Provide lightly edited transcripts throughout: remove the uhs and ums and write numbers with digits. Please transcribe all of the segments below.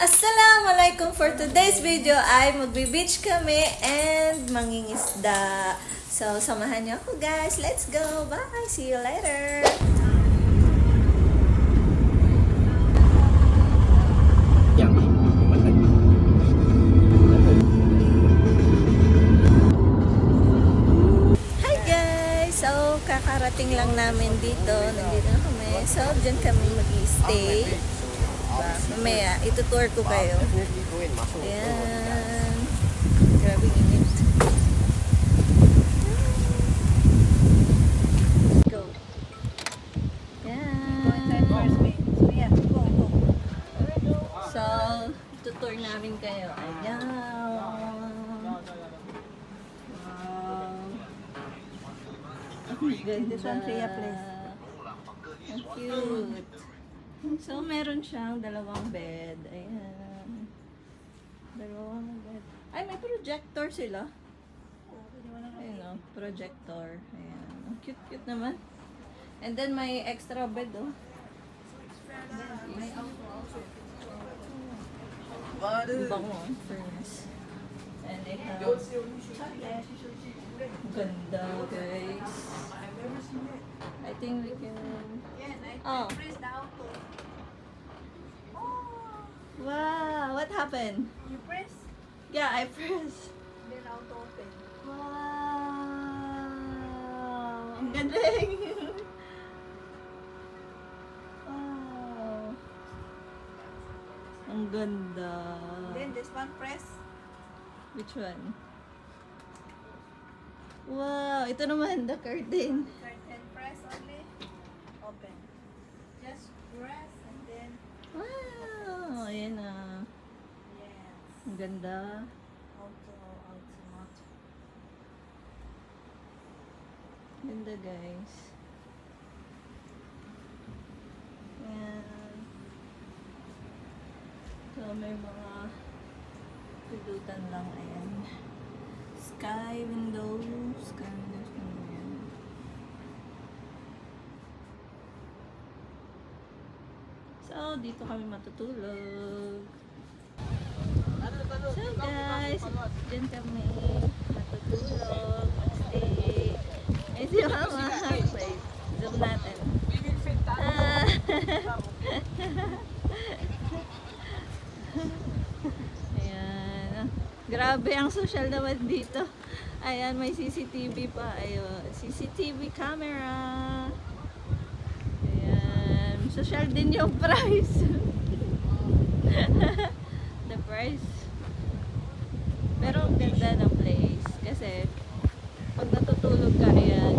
Assalamualaikum. For today's video ay magbe-beach kami and mangingisda. So, samahan niyo ako guys. Let's go. Bye. See you later. Hi guys. So, kakarating lang namin dito. Nandito na kami. So, dyan kami mag-stay. Mamaya, itutour ko kayo. Ayan. Grabe init. Go. Ayan. So, itutour namin kayo. Ayan. Wow. Ang ganda. Ang cute. So, meron siyang dalawang bed. Ayan. Dalawang bed. Ay, may projector sila. Ayan o, projector. Ayan. Ang cute-cute naman. And then, may extra bed o. Bango, fairness. And they have... Ganda, guys. I think we can... Oh. Wow, what happened? You press, Yeah, I press. then auto open. Wow, ang galing. Wow. Ang ganda. Then this one press. Which one? Wow, ito naman, the curtain. Curtain press only. Open. Just press and then Wow, ayan na. yes. Ang ganda. Auto. Ganda guys. Ayan. So may mga pilutan lang. Ayan. Sky windows. Ayan. So dito kami matutulog. So guys, dyan kami matutulog. Stay. Eh si Mama. Wait, zoom natin. Ah. Ayan. Grabe ang social naman dito. Ayan, may CCTV pa. Ayun, CCTV camera. Ayan. Social din yung price. The price. Pero ang ganda ng place. Kasi, pag natutulog ka, ayan,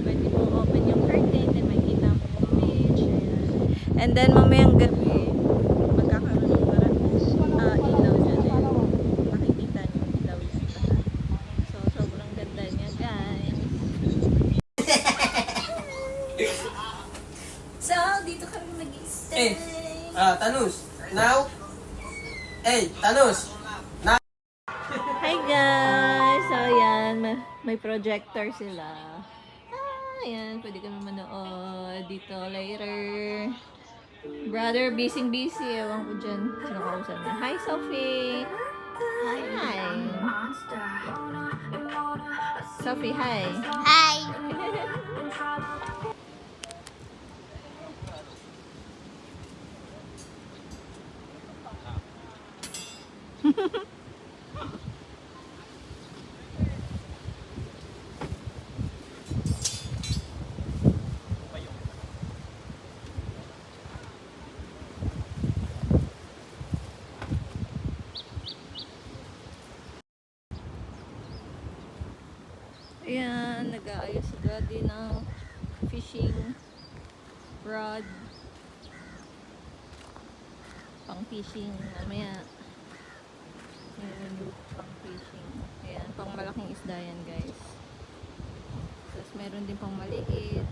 pwede mo open yung curtain, then makikita mo yung beach. Ayan. And then, mamayang gabi, magkakaroon ng parang ilaw dyan. Ayan. Makikita nyo yung ilaw dyan. So, sobrang ganda niya, guys. So, dito kami mag-stay. Tanus, now. Hey, Tanus. Now. Hi guys! So yan, may projector sila. Ayan, pwede kami manood dito later. Brother, busy. Ewan ko dyan. Sino kausap niya? Hi, Sophie! Hi! Sophie, hi! Hi! Ayan, nag-aayos si Daddy ng fishing rod. Pang fishing, mamaya. Ayan, pang fishing. Ayan, pang malaking isda yan guys. Tapos meron din pang maliit.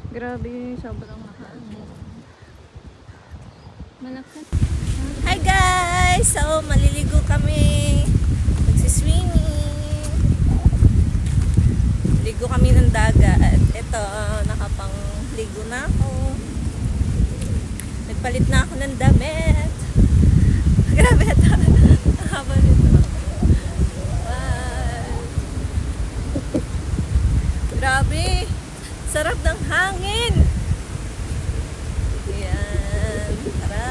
Grabe, sobrang mahangin. Malakas. Hi guys! So, maliligo kami. Magsiswimming. Ligo kami ng dagat. Ito, nakapangligo na ako. Nagpalit na ako ng damit. Grabe ito. Ang haba nito. Wow. Grabe. Sarap ng hangin. Ayan. Tara.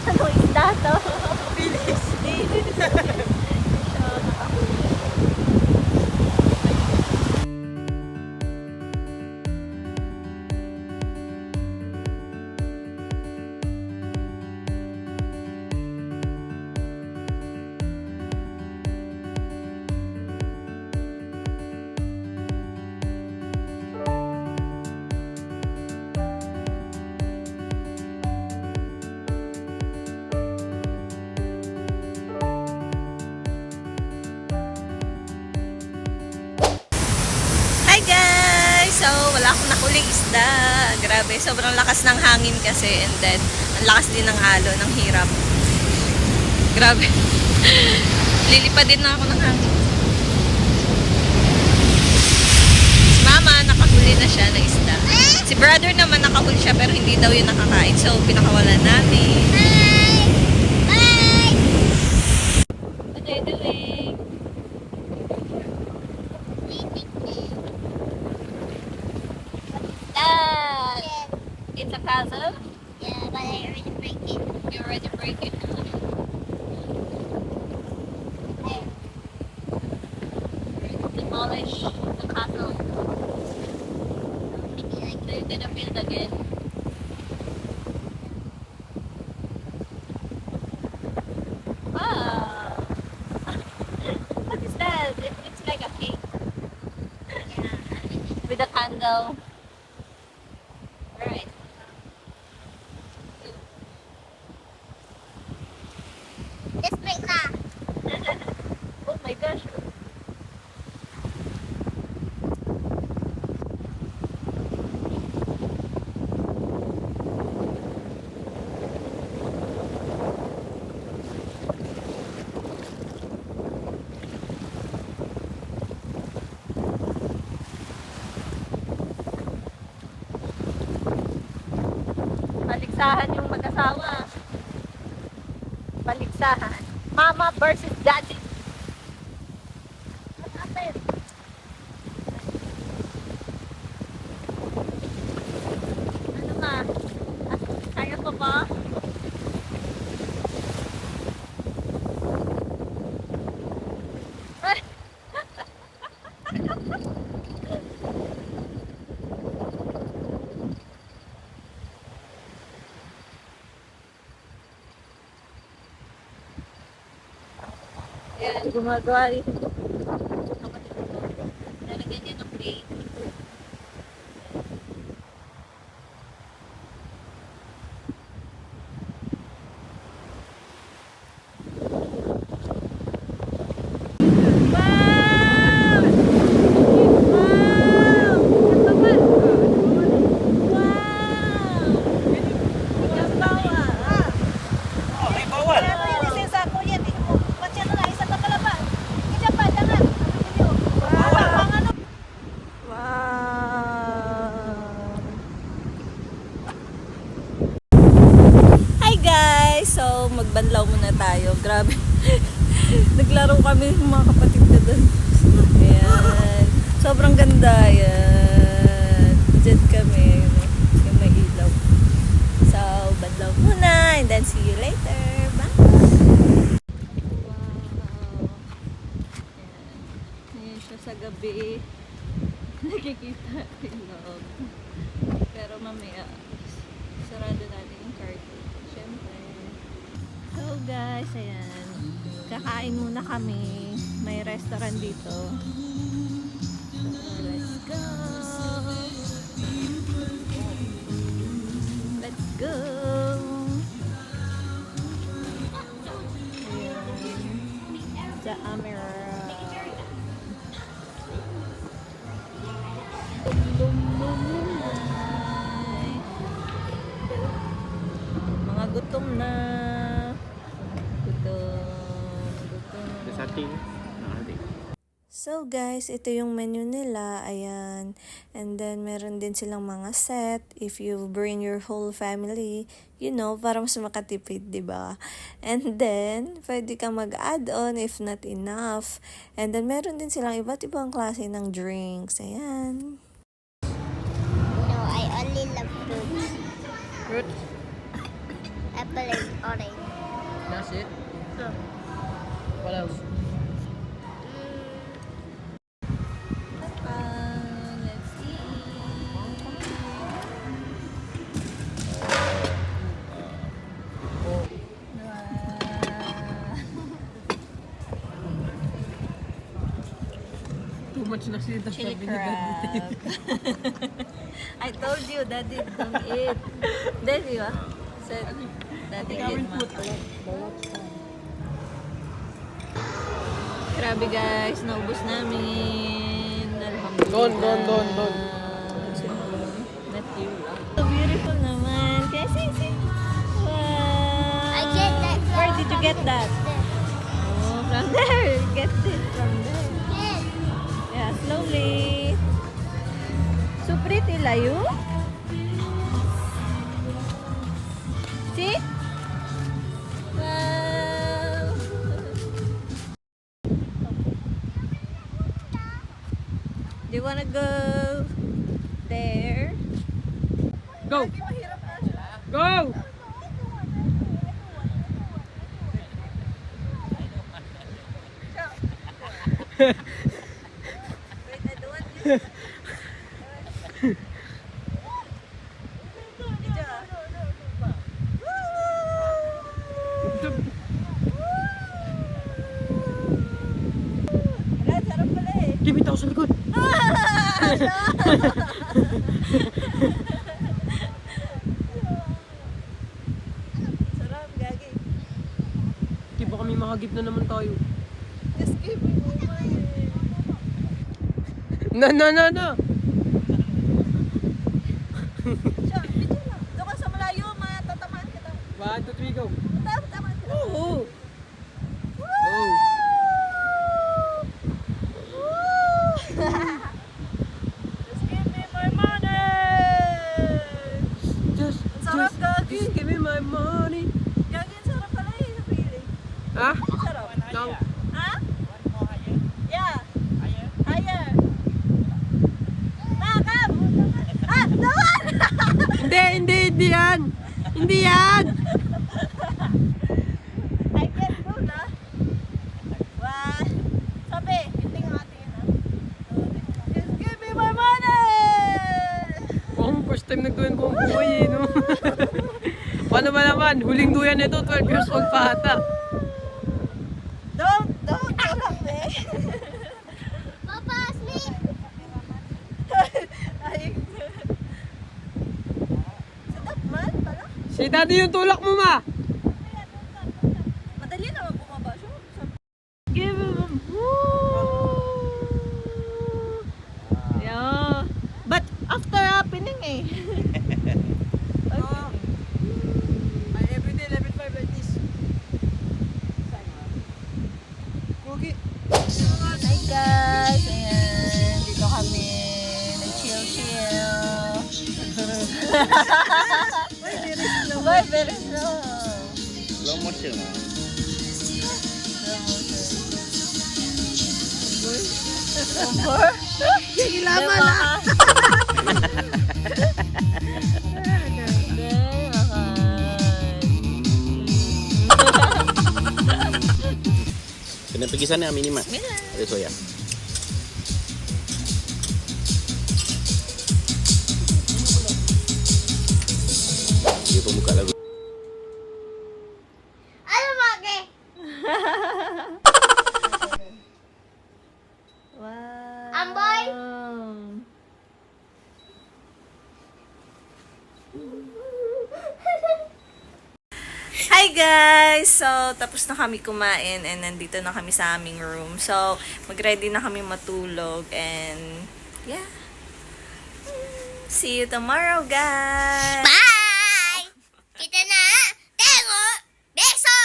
Ano isda to? Bilis. Hi guys! So, wala akong nakuling isda. Grabe, sobrang lakas ng hangin kasi and then, ang lakas din ng alon, ng hirap. Grabe. Lilipad din na ako ng hangin. Si mama, nakahuli na siya ng isda. Si brother naman nakahuli siya pero hindi daw yun nakakain. So, pinakawalan namin. What are you doing? It's a castle? Yeah, but I already break it. You already break it. Demolish the castle. They're gonna build again. Wow! What is that? It's like a cake. With a candle. Right. Let's break that. Oh my gosh. Baliksahan yung mag-asawa. Baliksahan. Mama versus daddy. What happened? Ano ma? Kaya ko ba? Yan, gumagawa rin. kami mga kapatid ko doon. Ayan. Sobrang ganda. Ayan. Diyan kami. Yung may ilaw. So, badlaw muna. And then, see you later. Bye! Wow. Ayan. Ayan siya sa gabi. Nakikita yung loob. Pero mamaya, sarado natin yung curtain. Siyempre. So guys, ayan. Kakain muna kami. May restaurant dito. So, let's go! Let's go! Ayan. Sa Amira. Mga gutom na. Gutom. So guys, ito yung menu nila. Ayan. And then meron din silang mga set. If you bring your whole family, you know, para mas makatipid, di ba? And then, pwede kang mag-add-on if not enough. And then meron din silang iba't ibang klase ng drinks. Ayan. No, I only love fruits. Fruits? Apple and orange. That's it? What else? Let's eat. Too much na siya. Chili crab. I told you, Daddy, don't eat. Daddy, ba? Said, Daddy, eat ma. Grabe guys, naubos namin. Alhamdulillah. Don. Not you. So beautiful naman. Kaya see. Wow. I get that from Where did you get that? Oh, from there. Get it from there. Yes. Yeah, slowly. So pretty, Layu. See? Wow. Do you wanna go there? Go! Go! Wait, I don't want you. Wala, sarap pala eh. Kimita ako sa likod. Sarap, gagi. Di ba kami makagip na naman tayo? Just give me more. No! Siya, video lang. Doon ka sa malayo, matatamaan kita. 1, 2, 3, go! Matatamaan kita. Oo! Just give me my money! Just Sarap, Gagi. Just give me my money. Gagi, ang sarap pala eh, sa feeling. Ha? Ang sarap. No. Ha? Yeah. Higher. Come! Ah, naman! Hindi yan! Hindi yan! I can do na. One. Sabi, hindi nga atin yun, Just give me my money! First time nagduyan ko ang buhay eh, no? Paano ba naman? Huling duyan nito, 12 years old pa ata. Don't tulak eh. Papa, sleep. Ay. Sedap man pala. Si daddy yung tulak mo, ma! Madali naman bumaba siya. Give him. Woo! Yeah. But after happening eh. Okay. I everyday level 5 like this. Cookie. Hi guys! Ayan, dito kami. Nag-chill. Why very slow? Slow motion. Slow motion. Ilama na. Kena pergi sana minimat. Ada soya. Dia pun buka lagu. Ano maki? Wow. Amboy? Hi guys! So, tapos na kami kumain and nandito na kami sa aming room. So, mag-ready na kami matulog and yeah. See you tomorrow, guys! Bye! Kita na! Tengo! Beso!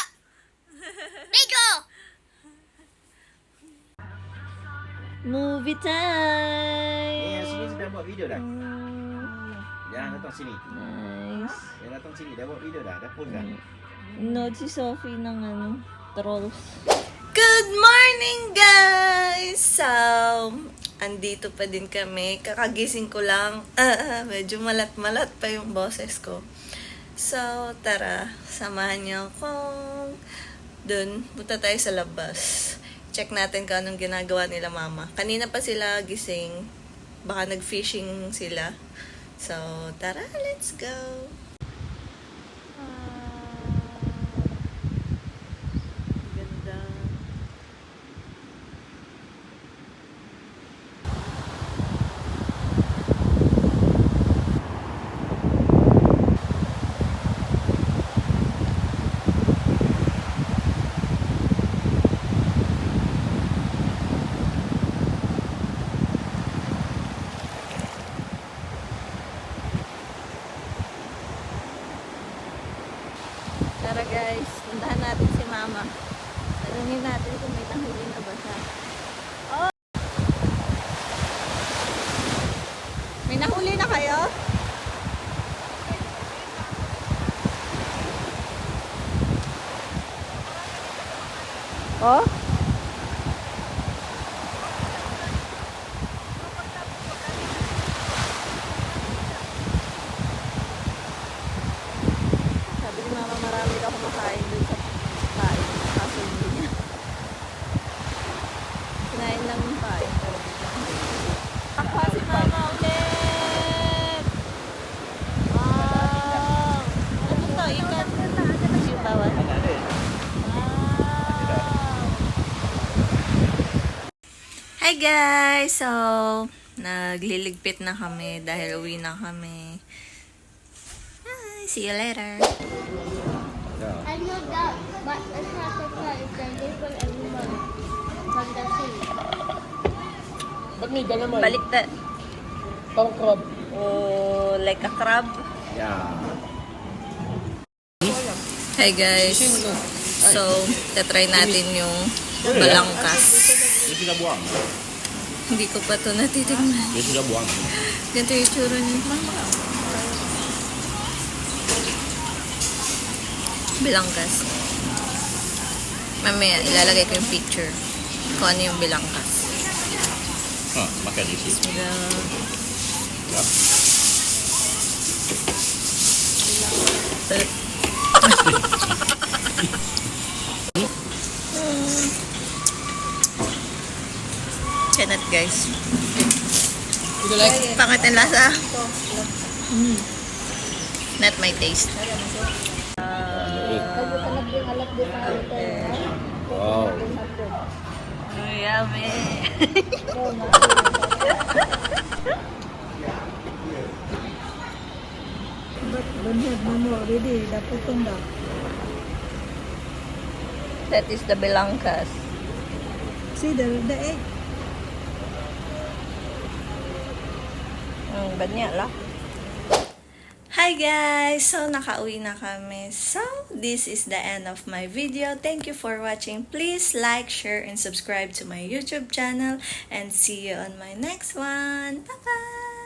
Bigo! Movie time! Sini sudah buat video dah. Jangan datang sini. Nice. Jangan datang sini. Dah buat video dah. Dah post dah. Note si Sophie ng trolls. Good morning, guys! So, andito pa din kami. Kakagising ko lang. Medyo malat-malat pa yung boses ko. So, tara. Samahan niyo ako. Dun, punta tayo sa labas. Check natin kung anong ginagawa nila mama. Kanina pa sila gising. Baka nag-fishing sila. So, tara, let's go! Ganda. Tara guys, puntahan natin si mama. Tanungin natin kung may nahuli na ba siya. Oh! May nahuli na kayo? Oh? Sabi ni mama marami daw kumakain dun sa pain. Kaso hindi niya. Kinain lang yung pain. Ako si mama ulit! Wow! Ano to? Ikan? Yung bawal? Ada. Wow! Hi guys! So, nagliligpit na kami dahil uwi na kami. Hi! See you later! I know that, but it's not so far. It's a different animal from the sea. Ba't may ganaman? Baliktad. Pang crab. Oh, like a crab. Ya. Hi guys. So, tatry natin yung balangkas. Dia sudah buang. Hindi ko pa to natitignan. Dia sudah buang. Ganito yung tsura niya. Bilangkas. Mamaya, ilalagay ko yung picture. Kung ano yung bilangkas. Makan di situ. Ya. Chanat guys. Would you like? Pangit ang lasa. Not my taste. Wow. Yummy. That is the bilangkas. See the egg. Banya lah. Hi guys! So, nakauwi na kami. So, this is the end of my video. Thank you for watching. Please like, share, and subscribe to my YouTube channel. And see you on my next one. Bye-bye!